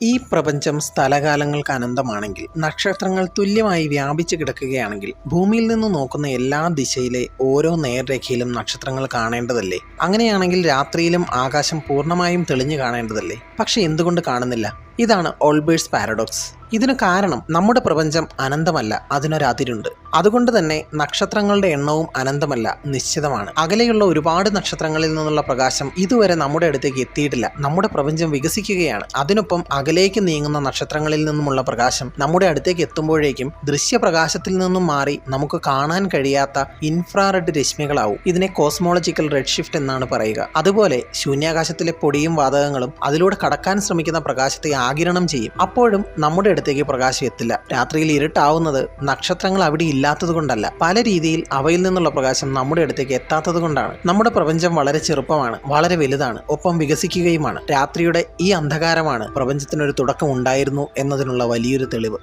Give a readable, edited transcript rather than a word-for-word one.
ഈ പ്രപഞ്ചം സ്ഥലകാലങ്ങൾക്ക് അനന്തമാണെങ്കിൽ, നക്ഷത്രങ്ങൾ തുല്യമായി വ്യാപിച്ചു കിടക്കുകയാണെങ്കിൽ, ഭൂമിയിൽ നിന്ന് നോക്കുന്ന എല്ലാ ദിശയിലെ ഓരോ നേർരേഖയിലും നക്ഷത്രങ്ങൾ കാണേണ്ടതല്ലേ? അങ്ങനെയാണെങ്കിൽ രാത്രിയിലും ആകാശം പൂർണ്ണമായും തെളിഞ്ഞു കാണേണ്ടതല്ലേ? പക്ഷെ എന്തുകൊണ്ട് കാണുന്നില്ല? ഇതാണ് ഓൾബേഴ്സ് പാരഡോക്സ്. ഇതിന് കാരണം നമ്മുടെ പ്രപഞ്ചം അനന്തമല്ല, അതിനൊരതിരുണ്ട്. അതുകൊണ്ട് തന്നെ നക്ഷത്രങ്ങളുടെ എണ്ണവും അനന്തമല്ല, നിശ്ചിതമാണ്. അകലെയുള്ള ഒരുപാട് നക്ഷത്രങ്ങളിൽ നിന്നുള്ള പ്രകാശം ഇതുവരെ നമ്മുടെ അടുത്തേക്ക് എത്തിയിട്ടില്ല. നമ്മുടെ പ്രപഞ്ചം വികസിക്കുകയാണ്. അതിനൊപ്പം അകലേക്ക് നീങ്ങുന്ന നക്ഷത്രങ്ങളിൽ നിന്നുമുള്ള പ്രകാശം നമ്മുടെ അടുത്തേക്ക് എത്തുമ്പോഴേക്കും ദൃശ്യപ്രകാശത്തിൽ നിന്നും മാറി നമുക്ക് കാണാൻ കഴിയാത്ത ഇൻഫ്രാറെഡ് രശ്മികളാവും. ഇതിനെ കോസ്മോളജിക്കൽ റെഡ് ഷിഫ്റ്റ് എന്നാണ് പറയുക. അതുപോലെ ശൂന്യാകാശത്തിലെ പൊടിയും വാതകങ്ങളും അതിലൂടെ കടക്കാൻ ശ്രമിക്കുന്ന പ്രകാശത്തെ ആഗിരണം ചെയ്യും. അപ്പോഴും നമ്മുടെ അടുത്തേക്ക് പ്രകാശം എത്തില്ല. രാത്രിയിൽ ഇരുട്ടാവുന്നത് നക്ഷത്രങ്ങൾ അവിടെ ഇല്ലാത്തത് കൊണ്ടല്ല, പല രീതിയിൽ അവയിൽ നിന്നുള്ള പ്രകാശം നമ്മുടെ അടുത്തേക്ക് എത്താത്തത് കൊണ്ടാണ്. നമ്മുടെ പ്രപഞ്ചം വളരെ ചെറുപ്പമാണ്, വളരെ വലുതാണ്, ഒപ്പം വികസിക്കുകയുമാണ്. രാത്രിയുടെ ഈ അന്ധകാരമാണ് പ്രപഞ്ചത്തിനൊരു തുടക്കം ഉണ്ടായിരുന്നു എന്നതിനുള്ള വലിയൊരു തെളിവ്.